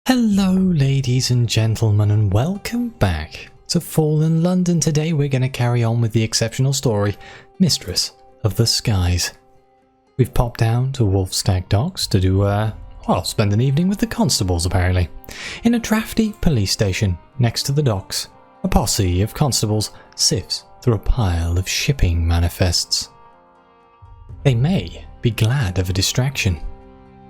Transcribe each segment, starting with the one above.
Hello ladies and gentlemen, and welcome back to Fallen London. Today we're going to carry on with the exceptional story, Mistress of the Skies. We've popped down to Wolfstag Docks to do, spend an evening with the constables apparently. In a drafty police station next to the docks, a posse of constables sifts through a pile of shipping manifests. They may be glad of a distraction.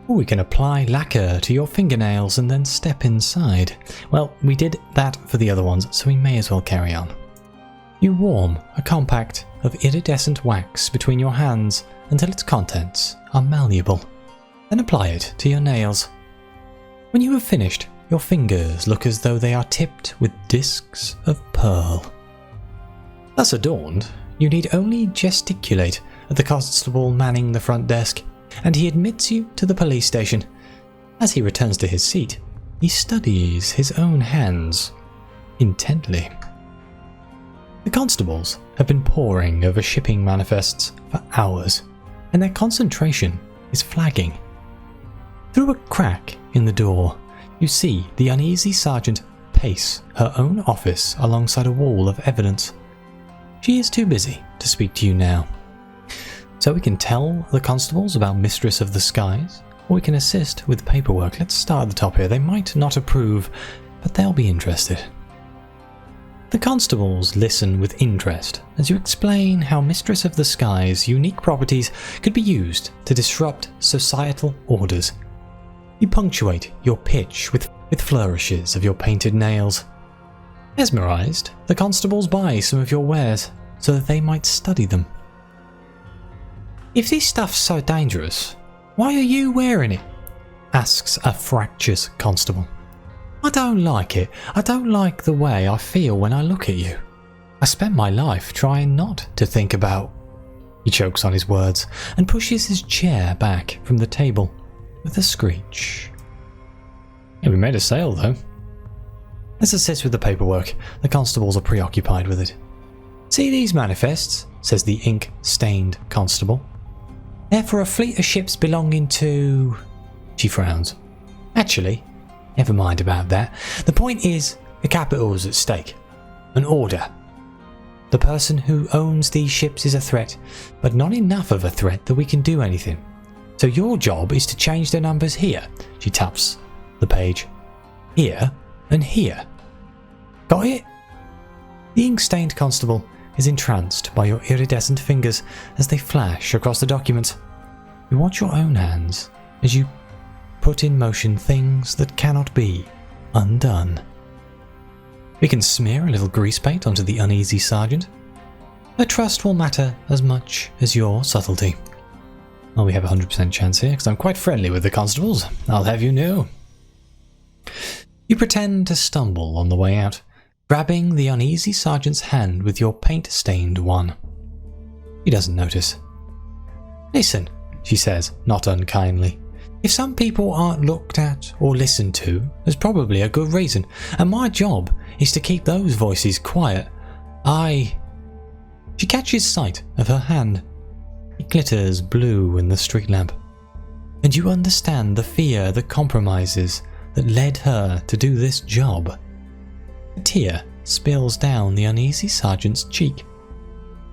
Or we can apply lacquer to your fingernails and then step inside. Well, we did that for the other ones, so we may as well carry on. You warm a compact of iridescent wax between your hands until its contents are malleable. Then apply it to your nails. When you have finished, your fingers look as though they are tipped with discs of pearl. Thus adorned, you need only gesticulate at the constable manning the front desk, and he admits you to the police station. As he returns to his seat, he studies his own hands intently. The constables have been poring over shipping manifests for hours, and their concentration is flagging. Through a crack in the door, you see the uneasy sergeant pace her own office alongside a wall of evidence. She is too busy to speak to you now. So we can tell the constables about Mistress of the Skies, or we can assist with paperwork. Let's start at the top here. They might not approve, but they'll be interested. The constables listen with interest as you explain how Mistress of the Skies' unique properties could be used to disrupt societal orders. You punctuate your pitch with flourishes of your painted nails. Mesmerized, the constables buy some of your wares so that they might study them. "If this stuff's so dangerous, why are you wearing it?" asks a fractious constable. "I don't like it. I don't like the way I feel when I look at you. I spent my life trying not to think about..." He chokes on his words and pushes his chair back from the table with a screech. Yeah, we made a sale though. Let's assist with the paperwork. The constables are preoccupied with it. "See these manifests?" says the ink-stained constable. "They're for a fleet of ships belonging to..." She frowns. "Actually, never mind about that. The point is, the capital is at stake. An order. The person who owns these ships is a threat, but not enough of a threat that we can do anything. So your job is to change the numbers here." She taps the page. "Here and here. Got it?" The ink-stained constable is entranced by your iridescent fingers as they flash across the documents. You watch your own hands as you put in motion things that cannot be undone. We can smear a little grease paint onto the uneasy sergeant. Her trust will matter as much as your subtlety. Well, we have a 100% chance here because I'm quite friendly with the constables, I'll have you know. You pretend to stumble on the way out, grabbing the uneasy sergeant's hand with your paint-stained one. He doesn't notice. "Listen," she says, not unkindly. "If some people aren't looked at or listened to, there's probably a good reason, and my job is to keep those voices quiet. She catches sight of her hand. It glitters blue in the street lamp, and you understand the fear that compromises that led her to do this job. A tear spills down the uneasy sergeant's cheek.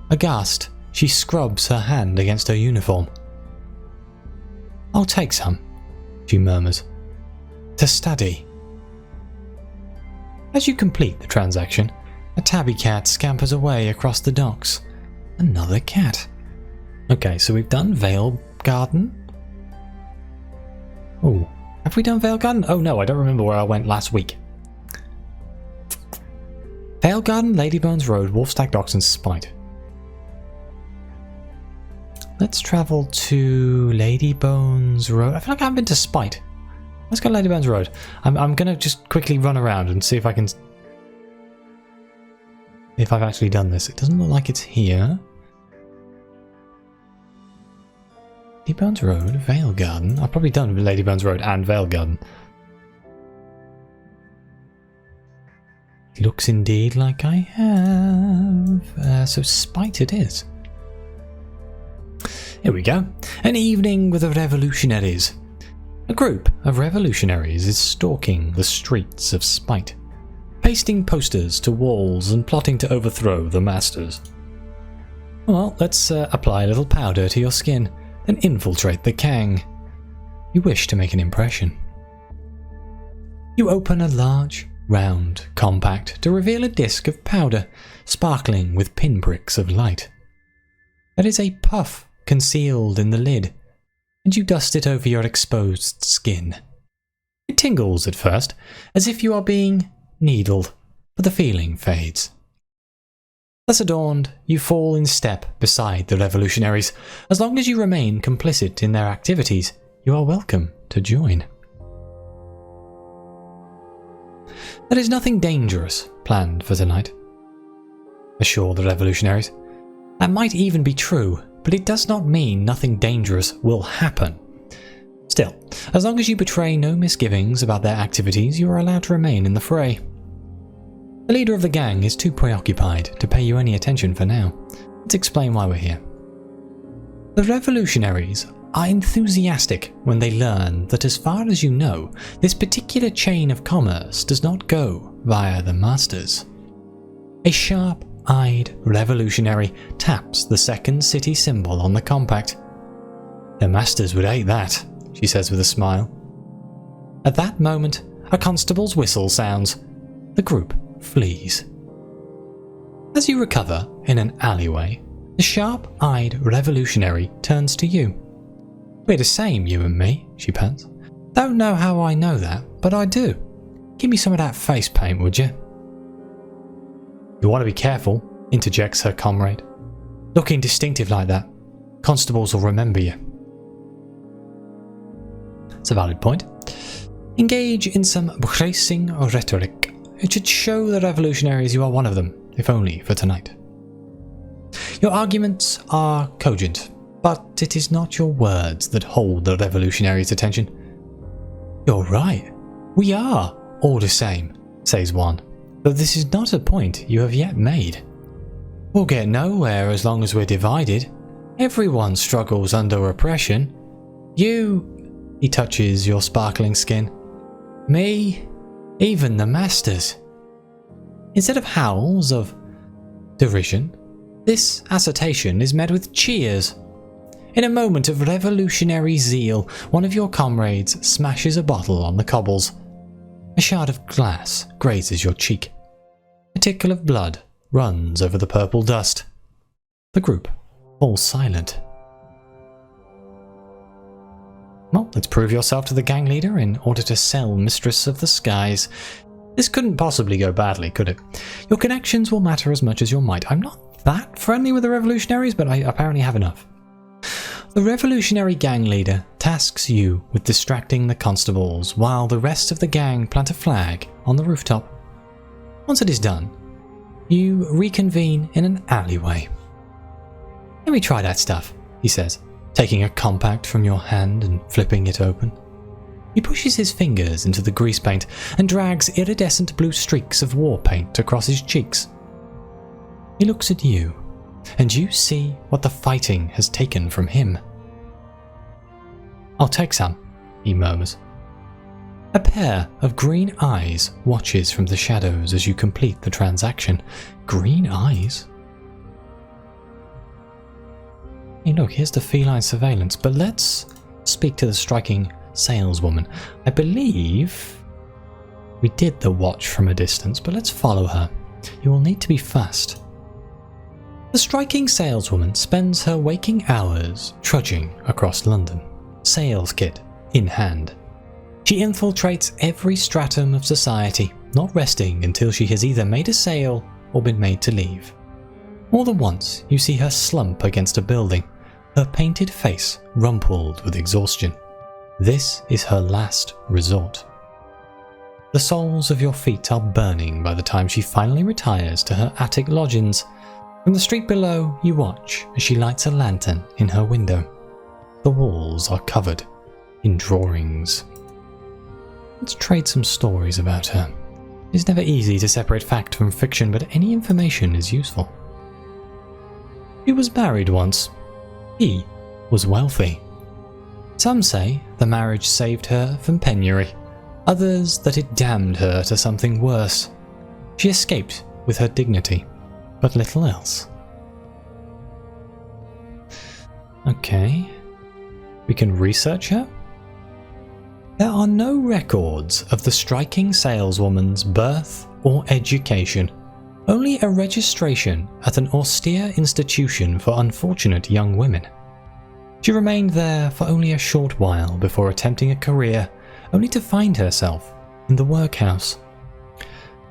Aghast, she scrubs her hand against her uniform. "I'll take some," she murmurs, "to study." As you complete the transaction, a tabby cat scampers away across the docks. Another cat. Okay, so we've done Vale Garden. Oh, have we done Vale Garden? Oh no, I don't remember where I went last week. Vale Garden, Ladybones Road, Wolfstag Docks and Spite. Let's travel to Ladybones Road. I feel like I haven't been to Spite. Let's go to Ladybones Road. I'm going to just quickly run around and see if I can... if I've actually done this. It doesn't look like it's here. Ladybones Road, Vale Garden. I've probably done Ladybones Road and Vale Garden. Looks indeed like I have. So Spite it is. Here we go. An evening with the Revolutionaries. A group of revolutionaries is stalking the streets of spite, pasting posters to walls and plotting to overthrow the masters. Well, let's apply a little powder to your skin, then infiltrate the gang. You wish to make an impression. You open a large, round, compact to reveal a disc of powder, sparkling with pinpricks of light. There is a puff concealed in the lid, and you dust it over your exposed skin. It tingles at first, as if you are being needled, but the feeling fades. Thus adorned, you fall in step beside the revolutionaries. As long as you remain complicit in their activities, you are welcome to join. There is nothing dangerous planned for tonight, assure the revolutionaries. That might even be true, but it does not mean nothing dangerous will happen. Still, as long as you betray no misgivings about their activities, you are allowed to remain in the fray. The leader of the gang is too preoccupied to pay you any attention for now. Let's explain why we're here. The revolutionaries are enthusiastic when they learn that, as far as you know, this particular chain of commerce does not go via the masters. A sharp-eyed revolutionary taps the second city symbol on the compact. The masters would hate that, she says with a smile. At that moment, a constable's whistle sounds. The group flees. As you recover in an alleyway, the sharp-eyed revolutionary turns to you. We're the same, you and me, she pants. Don't know how I know that, but I do. Give me some of that face paint, would you? You want to be careful, interjects her comrade. Looking distinctive like that, constables will remember you. It's a valid point. Engage in some bracing rhetoric. It should show the revolutionaries you are one of them, if only for tonight. Your arguments are cogent, but it is not your words that hold the revolutionaries' attention. You're right. We are all the same, says one, but this is not a point you have yet made. We'll get nowhere as long as we're divided. Everyone struggles under oppression. You, he touches your sparkling skin. Me, even the masters. Instead of howls of derision, this assertion is met with cheers. In a moment of revolutionary zeal, one of your comrades smashes a bottle on the cobbles. A shard of glass grazes your cheek. A tickle of blood runs over the purple dust. The group falls silent. Well, let's prove yourself to the gang leader in order to sell Mistress of the Skies. This couldn't possibly go badly, could it? Your connections will matter as much as your might. I'm not that friendly with the revolutionaries, but I apparently have enough. The revolutionary gang leader tasks you with distracting the constables while the rest of the gang plant a flag on the rooftop. Once it is done, you reconvene in an alleyway. Let me try that stuff, he says, taking a compact from your hand and flipping it open. He pushes his fingers into the grease paint and drags iridescent blue streaks of war paint across his cheeks. He looks at you, and you see what the fighting has taken from him. I'll take some, he murmurs. A pair of green eyes watches from the shadows as you complete the transaction. Green eyes? Hey look, here's the Feline Surveillance, but let's speak to the Striking Saleswoman. I believe we did the watch from a distance, but let's follow her. You will need to be fast. The Striking Saleswoman spends her waking hours trudging across London, sales kit in hand. She infiltrates every stratum of society, not resting until she has either made a sale or been made to leave. More than once, you see her slump against a building, her painted face rumpled with exhaustion. This is her last resort. The soles of your feet are burning by the time she finally retires to her attic lodgings. From the street below, you watch as she lights a lantern in her window. The walls are covered in drawings. Let's trade some stories about her. It's never easy to separate fact from fiction, but any information is useful. She was married once. He was wealthy. Some say the marriage saved her from penury, others that it damned her to something worse. She escaped with her dignity, but little else. Okay, we can research her. There are no records of the Striking Saleswoman's birth or education, only a registration at an austere institution for unfortunate young women. She remained there for only a short while before attempting a career, only to find herself in the workhouse.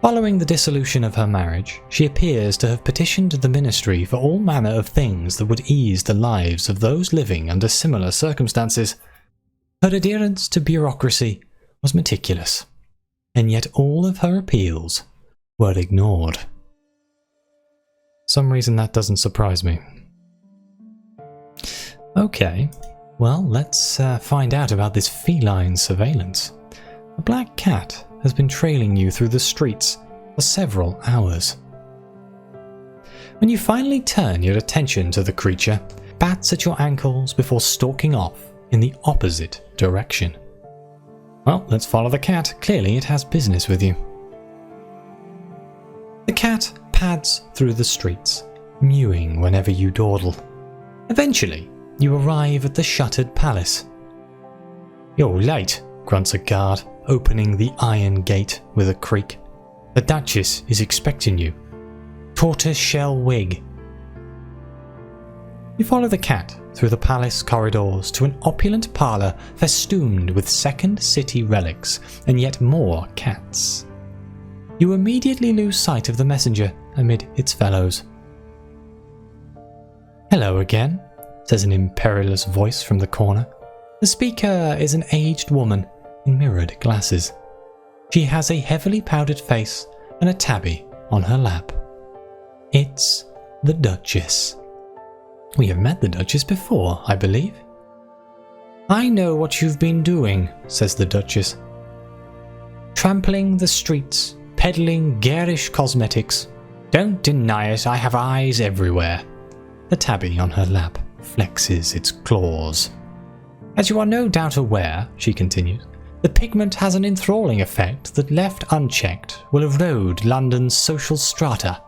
Following the dissolution of her marriage, she appears to have petitioned the ministry for all manner of things that would ease the lives of those living under similar circumstances. Her adherence to bureaucracy was meticulous, and yet all of her appeals were ignored. For some reason that doesn't surprise me. Okay, well, let's find out about this feline surveillance. A black cat has been trailing you through the streets for several hours. When you finally turn your attention to the creature, it bats at your ankles before stalking off in the opposite direction. Well, let's follow the cat. Clearly it has business with you. The cat pads through the streets, mewing whenever you dawdle. Eventually, you arrive at the shuttered palace. "You're late," grunts a guard, opening the iron gate with a creak. "The Duchess is expecting you. Tortoise-shell wig." You follow the cat through the palace corridors to an opulent parlour festooned with Second City relics and yet more cats. You immediately lose sight of the messenger amid its fellows. "Hello again," says an imperious voice from the corner. The speaker is an aged woman in mirrored glasses. She has a heavily powdered face and a tabby on her lap. It's the Duchess. We have met the Duchess before, I believe. "I know what you've been doing," says the Duchess. "Trampling the streets, peddling garish cosmetics. Don't deny it, I have eyes everywhere." The tabby on her lap flexes its claws. "As you are no doubt aware," she continues, "the pigment has an enthralling effect that, left unchecked, will erode London's social strata.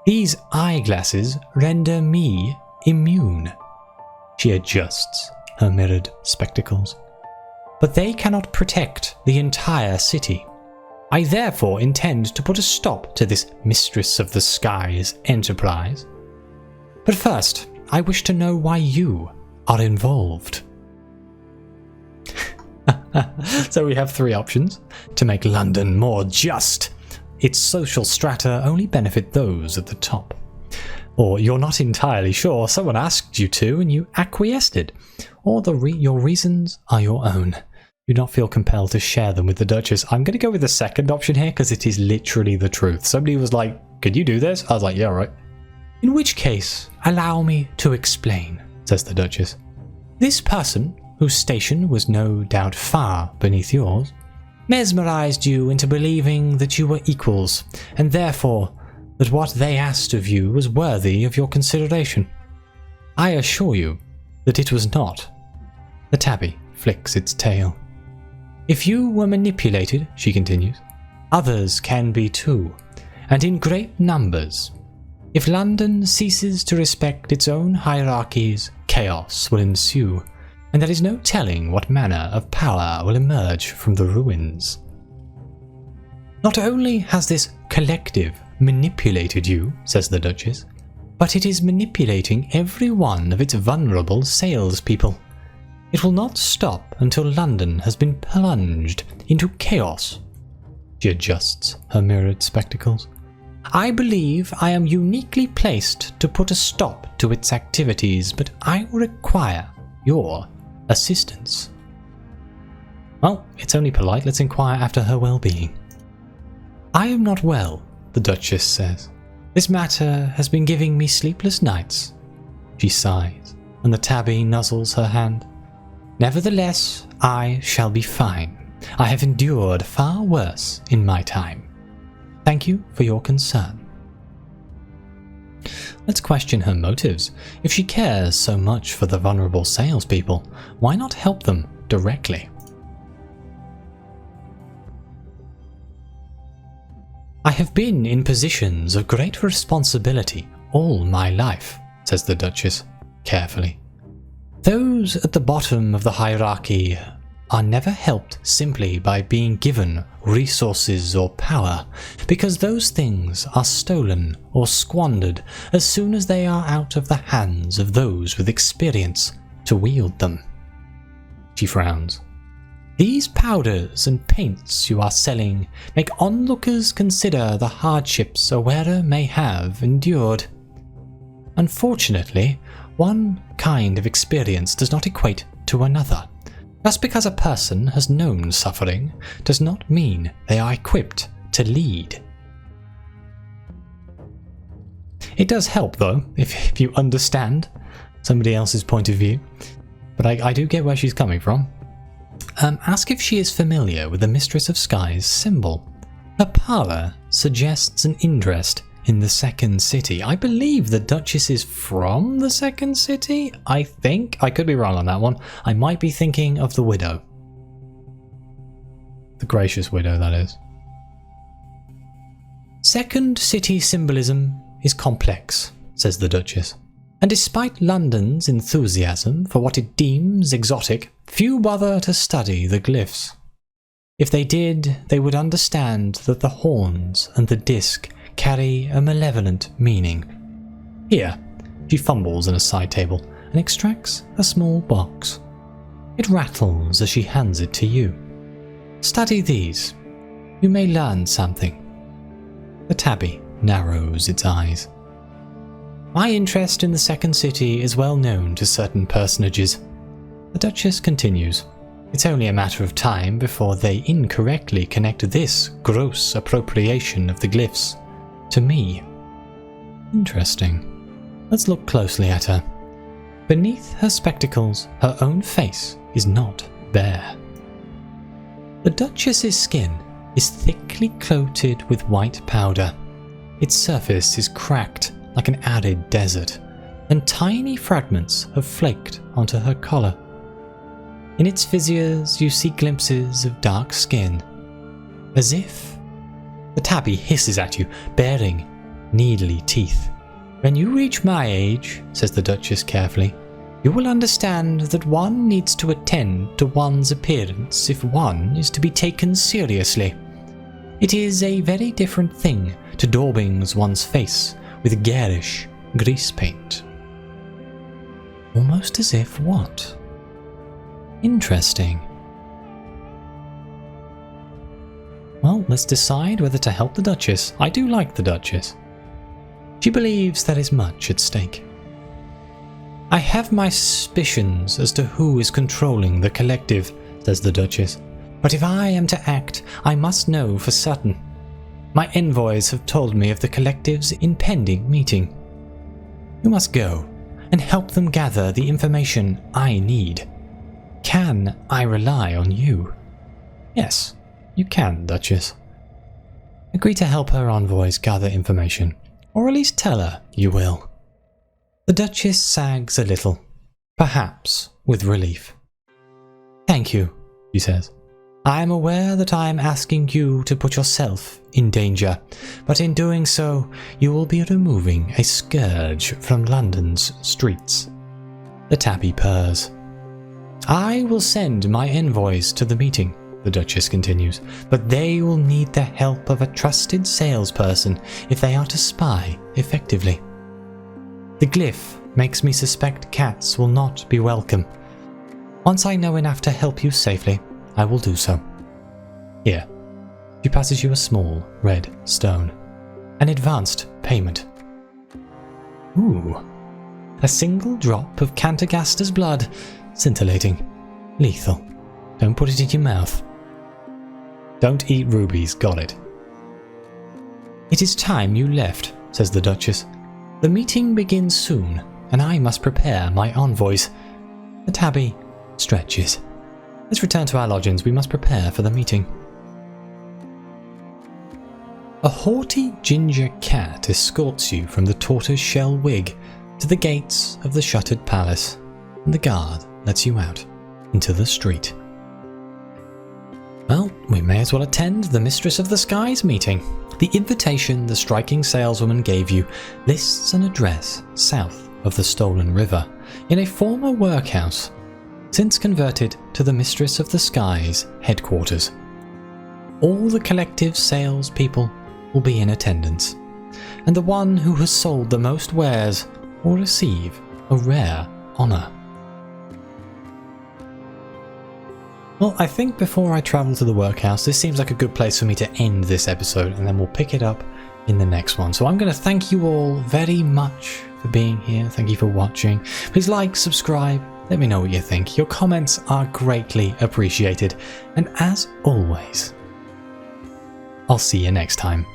These eyeglasses render me immune." She adjusts her mirrored spectacles. "But they cannot protect the entire city. I therefore intend to put a stop to this Mistress of the Skies enterprise. But first, I wish to know why you are involved." So we have three options. To make London more just, its social strata only benefit those at the top. Or you're not entirely sure, someone asked you to and you acquiesced it. Or your reasons are your own. Do not feel compelled to share them with the Duchess. I'm going to go with the second option here because it is literally the truth. Somebody was like, "Could you do this?" I was like, "Yeah, right." "In which case, allow me to explain," says the Duchess. "This person, whose station was no doubt far beneath yours, mesmerized you into believing that you were equals, and therefore that what they asked of you was worthy of your consideration. I assure you that it was not." The tabby flicks its tail. "If you were manipulated," she continues, "others can be too, and in great numbers. If London ceases to respect its own hierarchies, chaos will ensue, and there is no telling what manner of power will emerge from the ruins. Not only has this collective manipulated you," says the Duchess, "but it is manipulating every one of its vulnerable salespeople. It will not stop until London has been plunged into chaos." She adjusts her mirrored spectacles. "I believe I am uniquely placed to put a stop to its activities, but I require your assistance." Well, it's only polite. Let's inquire after her well-being. "I am not well," the Duchess says. "This matter has been giving me sleepless nights." She sighs, and the tabby nuzzles her hand. "Nevertheless, I shall be fine. I have endured far worse in my time. Thank you for your concern." Let's question her motives. If she cares so much for the vulnerable salespeople, why not help them directly? I have been in positions of great responsibility all my life, says the Duchess, carefully. Those at the bottom of the hierarchy are never helped simply by being given resources or power, because those things are stolen or squandered as soon as they are out of the hands of those with experience to wield them. She frowns. These powders and paints you are selling make onlookers consider the hardships a wearer may have endured. Unfortunately, one kind of experience does not equate to another. Just because a person has known suffering does not mean they are equipped to lead. It does help though, if you understand somebody else's point of view, but I do get where she's coming from. Ask if she is familiar with the Mistress of Skies symbol. Her pallor suggests an interest in the Second City. I believe the Duchess is from the Second City, I think. I could be wrong on that one. I might be thinking of the Widow. The Gracious Widow, that is. Second City symbolism is complex, says the Duchess. And despite London's enthusiasm for what it deems exotic, few bother to study the glyphs. If they did, they would understand that the horns and the disc carry a malevolent meaning. Here, she fumbles in a side table and extracts a small box. It rattles as she hands it to you. Study these. You may learn something. The tabby narrows its eyes. My interest in the Second City is well known to certain personages. The Duchess continues. It's only a matter of time before they incorrectly connect this gross appropriation of the glyphs to me. Interesting. Let's look closely at her. Beneath her spectacles, her own face is not bare. The Duchess's skin is thickly coated with white powder. Its surface is cracked like an arid desert, and tiny fragments have flaked onto her collar. In its fissures you see glimpses of dark skin, as if the tabby hisses at you, baring needly teeth. When you reach my age, says the Duchess carefully, you will understand that one needs to attend to one's appearance if one is to be taken seriously. It is a very different thing to daubing one's face with garish grease paint. Almost as if what? Interesting. Well, let's decide whether to help the Duchess. I do like the Duchess. She believes there is much at stake. I have my suspicions as to who is controlling the collective, says the Duchess. But if I am to act, I must know for certain. My envoys have told me of the collective's impending meeting. You must go and help them gather the information I need. Can I rely on you? Yes, you can, Duchess. Agree to help her envoys gather information, or at least tell her you will. The Duchess sags a little, perhaps with relief. Thank you, she says. I am aware that I am asking you to put yourself in danger, but in doing so, you will be removing a scourge from London's streets. The tabby purrs. I will send my envoys to the meeting, the Duchess continues, but they will need the help of a trusted salesperson if they are to spy effectively. The glyph makes me suspect cats will not be welcome. Once I know enough to help you safely, I will do so. Here, she passes you a small red stone. An advanced payment. Ooh, a single drop of Cantagaster's blood, scintillating, lethal. Don't put it in your mouth. Don't eat rubies, got it. It is time you left, says the Duchess. The meeting begins soon, and I must prepare my envoys. The tabby stretches. Let's return to our lodgings. We must prepare for the meeting. A haughty ginger cat escorts you from the tortoise shell wig to the gates of the shuttered palace, and the guard lets you out into the street. Well, we may as well attend the Mistress of the Skies meeting. The invitation the Striking Saleswoman gave you lists an address south of the Stolen River, in a former workhouse, since converted to the Mistress of the Skies headquarters. All the collective salespeople will be in attendance, and the one who has sold the most wares will receive a rare honour. Well, I think before I travel to the workhouse, this seems like a good place for me to end this episode, and then we'll pick it up in the next one. So I'm going to thank you all very much for being here. Thank you for watching. Please like, subscribe, let me know what you think. Your comments are greatly appreciated. And as always, I'll see you next time.